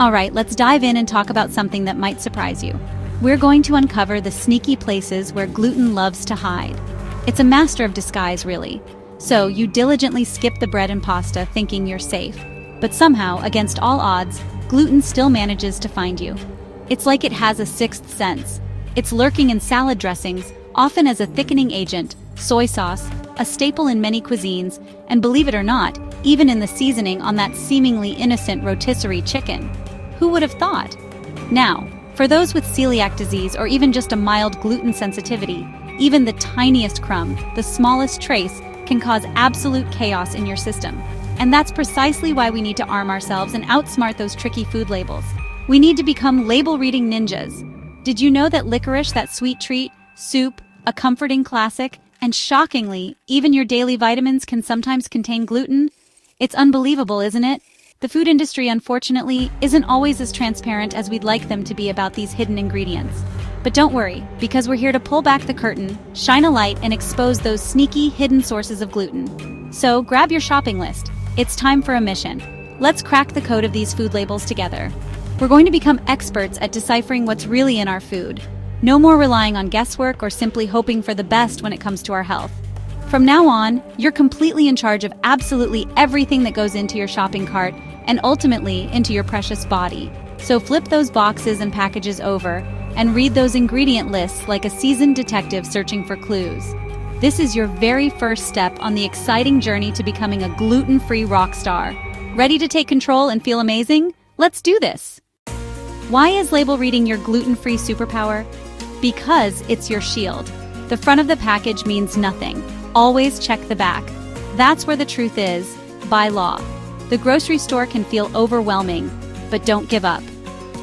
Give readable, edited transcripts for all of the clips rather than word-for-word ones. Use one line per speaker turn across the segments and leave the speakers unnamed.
Alright, let's dive in and talk about something that might surprise you. We're going to uncover the sneaky places where gluten loves to hide. It's a master of disguise, really. So, you diligently skip the bread and pasta thinking you're safe. But somehow, against all odds, gluten still manages to find you. It's like it has a sixth sense. It's lurking in salad dressings, often as a thickening agent, soy sauce, a staple in many cuisines, and believe it or not, even in the seasoning on that seemingly innocent rotisserie chicken. Who would have thought? Now, for those with celiac disease or even just a mild gluten sensitivity, even the tiniest crumb, the smallest trace, can cause absolute chaos in your system. And that's precisely why we need to arm ourselves and outsmart those tricky food labels. We need to become label-reading ninjas. Did you know that licorice, that sweet treat, soup, a comforting classic, and shockingly, even your daily vitamins can sometimes contain gluten? It's unbelievable, isn't it? The food industry, unfortunately, isn't always as transparent as we'd like them to be about these hidden ingredients. But don't worry, because we're here to pull back the curtain, shine a light, and expose those sneaky, hidden sources of gluten. So grab your shopping list. It's time for a mission. Let's crack the code of these food labels together. We're going to become experts at deciphering what's really in our food. No more relying on guesswork or simply hoping for the best when it comes to our health. From now on, you're completely in charge of absolutely everything that goes into your shopping cart and ultimately into your precious body. So flip those boxes and packages over and read those ingredient lists like a seasoned detective searching for clues. This is your very first step on the exciting journey to becoming a gluten-free rock star. Ready to take control and feel amazing? Let's do this! Why is label reading your gluten-free superpower? Because it's your shield. The front of the package means nothing. Always check the back. That's where the truth is, by law. The grocery store can feel overwhelming, but don't give up.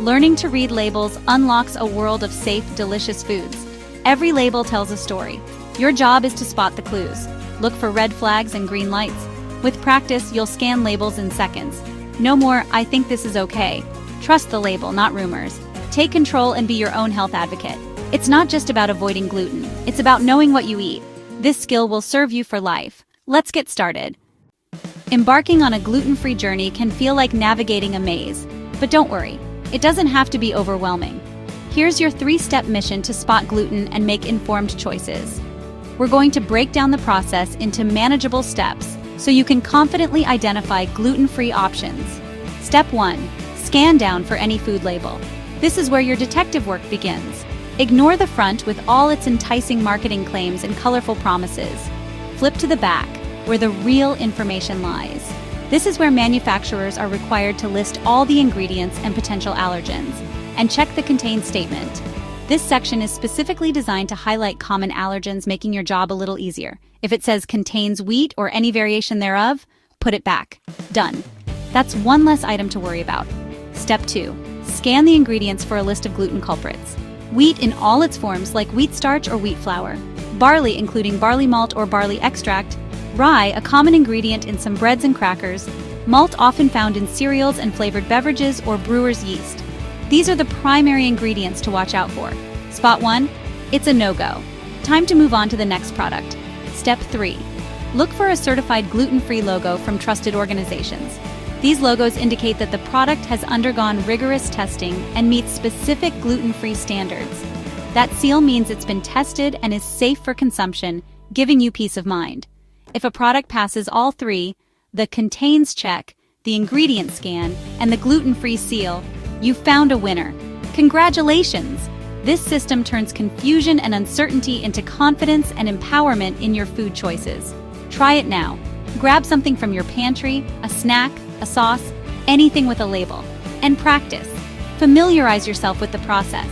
Learning to read labels unlocks a world of safe, delicious foods. Every label tells a story. Your job is to spot the clues. Look for red flags and green lights. With practice, you'll scan labels in seconds. No more, "I think this is okay." Trust the label, not rumors. Take control and be your own health advocate. It's not just about avoiding gluten. It's about knowing what you eat. This skill will serve you for life. Let's get started. Embarking on a gluten-free journey can feel like navigating a maze. But don't worry, it doesn't have to be overwhelming. Here's your 3-step mission to spot gluten and make informed choices. We're going to break down the process into manageable steps so you can confidently identify gluten-free options. Step 1. Scan down for any food label. This is where your detective work begins. Ignore the front with all its enticing marketing claims and colorful promises. Flip to the back, where the real information lies. This is where manufacturers are required to list all the ingredients and potential allergens, and check the contain statement. This section is specifically designed to highlight common allergens, making your job a little easier. If it says contains wheat or any variation thereof, put it back. Done. That's one less item to worry about. Step 2. Scan the ingredients for a list of gluten culprits. Wheat in all its forms, like wheat starch or wheat flour. Barley, including barley malt or barley extract. Rye, a common ingredient in some breads and crackers. Malt, often found in cereals and flavored beverages or brewer's yeast. These are the primary ingredients to watch out for. Spot 1? It's a no-go. Time to move on to the next product. Step 3. Look for a certified gluten-free logo from trusted organizations. These logos indicate that the product has undergone rigorous testing and meets specific gluten-free standards. That seal means it's been tested and is safe for consumption, giving you peace of mind. If a product passes all 3, the contains check, the ingredient scan, and the gluten-free seal, you've found a winner. Congratulations! This system turns confusion and uncertainty into confidence and empowerment in your food choices. Try it now. Grab something from your pantry, a snack, a sauce, anything with a label, and practice. Familiarize yourself with the process.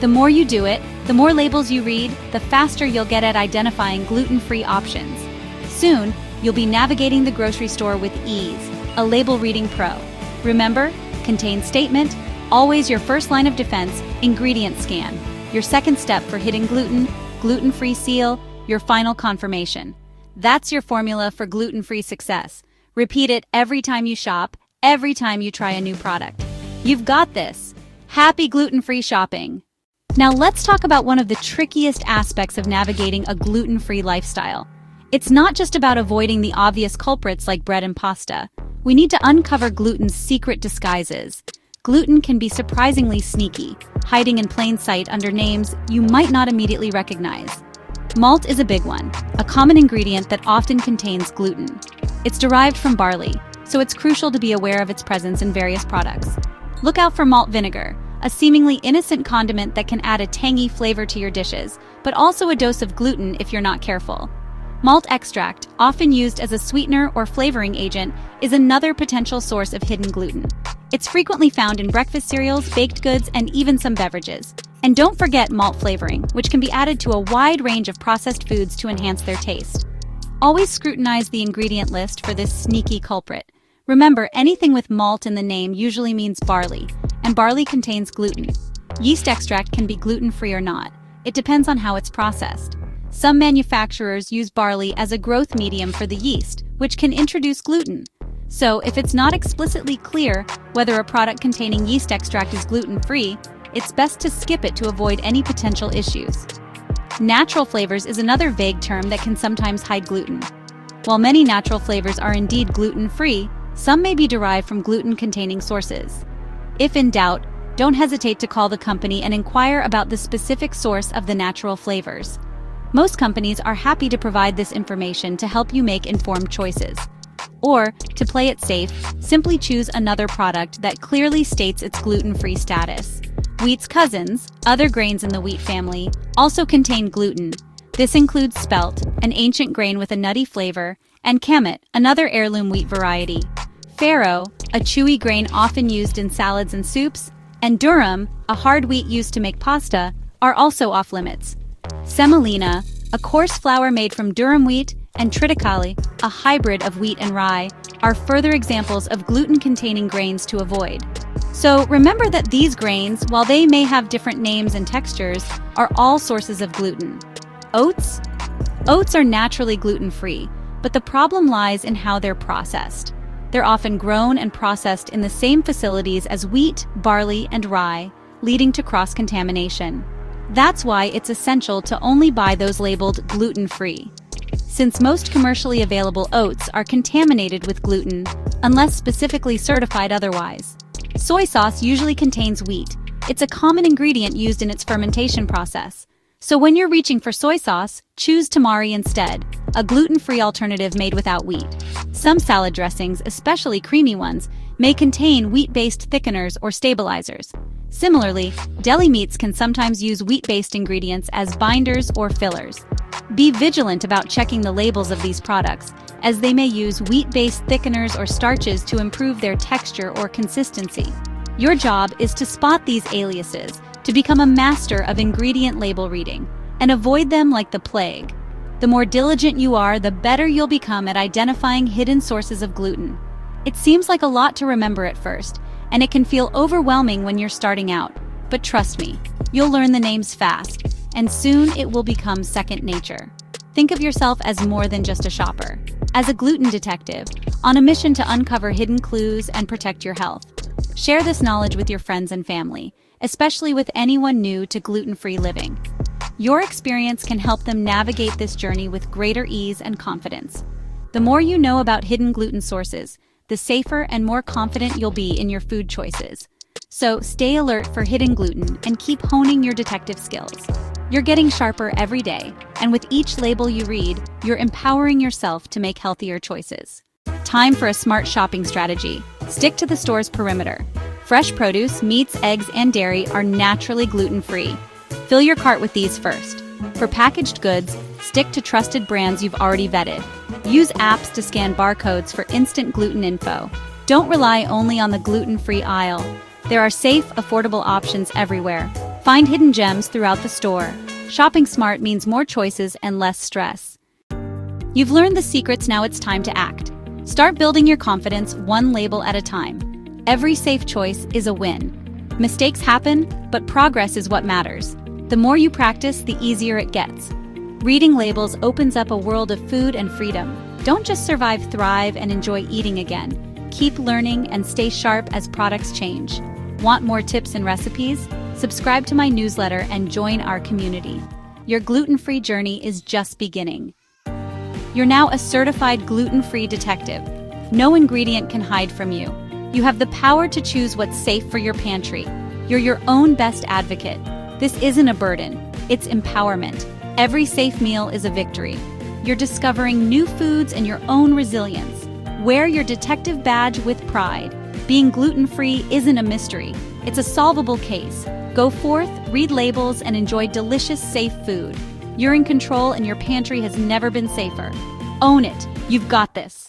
The more you do it, the more labels you read, the faster you'll get at identifying gluten-free options. Soon, you'll be navigating the grocery store with ease, a label reading pro. Remember, contain statement, always your first line of defense, ingredient scan. Your second step for hidden gluten, gluten-free seal, your final confirmation. That's your formula for gluten-free success. Repeat it every time you shop, every time you try a new product. You've got this. Happy gluten-free shopping. Now let's talk about one of the trickiest aspects of navigating a gluten-free lifestyle. It's not just about avoiding the obvious culprits like bread and pasta. We need to uncover gluten's secret disguises. gluten can be surprisingly sneaky, hiding in plain sight under names you might not immediately recognize. Malt is a big one, a common ingredient that often contains gluten. It's derived from barley, so it's crucial to be aware of its presence in various products. Look out for malt vinegar, a seemingly innocent condiment that can add a tangy flavor to your dishes, but also a dose of gluten if you're not careful. Malt extract, often used as a sweetener or flavoring agent, is another potential source of hidden gluten. It's frequently found in breakfast cereals, baked goods, and even some beverages. And don't forget malt flavoring, which can be added to a wide range of processed foods to enhance their taste. Always scrutinize the ingredient list for this sneaky culprit. Remember, anything with malt in the name usually means barley, and barley contains gluten. Yeast extract can be gluten-free or not. It depends on how it's processed. Some manufacturers use barley as a growth medium for the yeast, which can introduce gluten. So, if it's not explicitly clear whether a product containing yeast extract is gluten-free, it's best to skip it to avoid any potential issues. Natural flavors is another vague term that can sometimes hide gluten. While many natural flavors are indeed gluten-free, some may be derived from gluten-containing sources. If in doubt, don't hesitate to call the company and inquire about the specific source of the natural flavors. Most companies are happy to provide this information to help you make informed choices. Or, to play it safe, simply choose another product that clearly states its gluten-free status. Wheat's cousins, other grains in the wheat family, also contain gluten. This includes spelt, an ancient grain with a nutty flavor, and kamut, another heirloom wheat variety. Farro, a chewy grain often used in salads and soups, and durum, a hard wheat used to make pasta, are also off-limits. Semolina, a coarse flour made from durum wheat, and triticale, a hybrid of wheat and rye, are further examples of gluten-containing grains to avoid. So remember that these grains, while they may have different names and textures, are all sources of gluten. Oats? Oats are naturally gluten-free, but the problem lies in how they're processed. They're often grown and processed in the same facilities as wheat, barley, and rye, leading to cross-contamination. That's why it's essential to only buy those labeled gluten-free, since most commercially available oats are contaminated with gluten, unless specifically certified otherwise. Soy sauce usually contains wheat. It's a common ingredient used in its fermentation process. So when you're reaching for soy sauce, choose tamari instead, a gluten-free alternative made without wheat. Some salad dressings, especially creamy ones, may contain wheat-based thickeners or stabilizers. Similarly, deli meats can sometimes use wheat-based ingredients as binders or fillers. Be vigilant about checking the labels of these products, as they may use wheat-based thickeners or starches to improve their texture or consistency. Your job is to spot these aliases, to become a master of ingredient label reading, and avoid them like the plague. The more diligent you are, the better you'll become at identifying hidden sources of gluten. It seems like a lot to remember at first, and it can feel overwhelming when you're starting out. But trust me, you'll learn the names fast, and soon it will become second nature. Think of yourself as more than just a shopper, as a gluten detective, on a mission to uncover hidden clues and protect your health. Share this knowledge with your friends and family, especially with anyone new to gluten-free living. Your experience can help them navigate this journey with greater ease and confidence. The more you know about hidden gluten sources, the safer and more confident you'll be in your food choices. So stay alert for hidden gluten and keep honing your detective skills. You're getting sharper every day, and with each label you read, you're empowering yourself to make healthier choices. Time for a smart shopping strategy. Stick to the store's perimeter. Fresh produce, meats, eggs, and dairy are naturally gluten-free. Fill your cart with these first. For packaged goods, stick to trusted brands you've already vetted. Use apps to scan barcodes for instant gluten info. Don't rely only on the gluten-free aisle. There are safe, affordable options everywhere. Find hidden gems throughout the store. Shopping smart means more choices and less stress. You've learned the secrets, now it's time to act. Start building your confidence one label at a time. Every safe choice is a win. Mistakes happen, but progress is what matters. The more you practice, the easier it gets. Reading labels opens up a world of food and freedom. Don't just survive, thrive, and enjoy eating again. Keep learning and stay sharp as products change. Want more tips and recipes? Subscribe to my newsletter and join our community. Your gluten-free journey is just beginning. You're now a certified gluten-free detective. No ingredient can hide from you. You have the power to choose what's safe for your pantry. You're your own best advocate. This isn't a burden, it's empowerment. Every safe meal is a victory. You're discovering new foods and your own resilience. Wear your detective badge with pride. Being gluten-free isn't a mystery. It's a solvable case. Go forth, read labels, and enjoy delicious, safe food. You're in control and your pantry has never been safer. Own it. You've got this.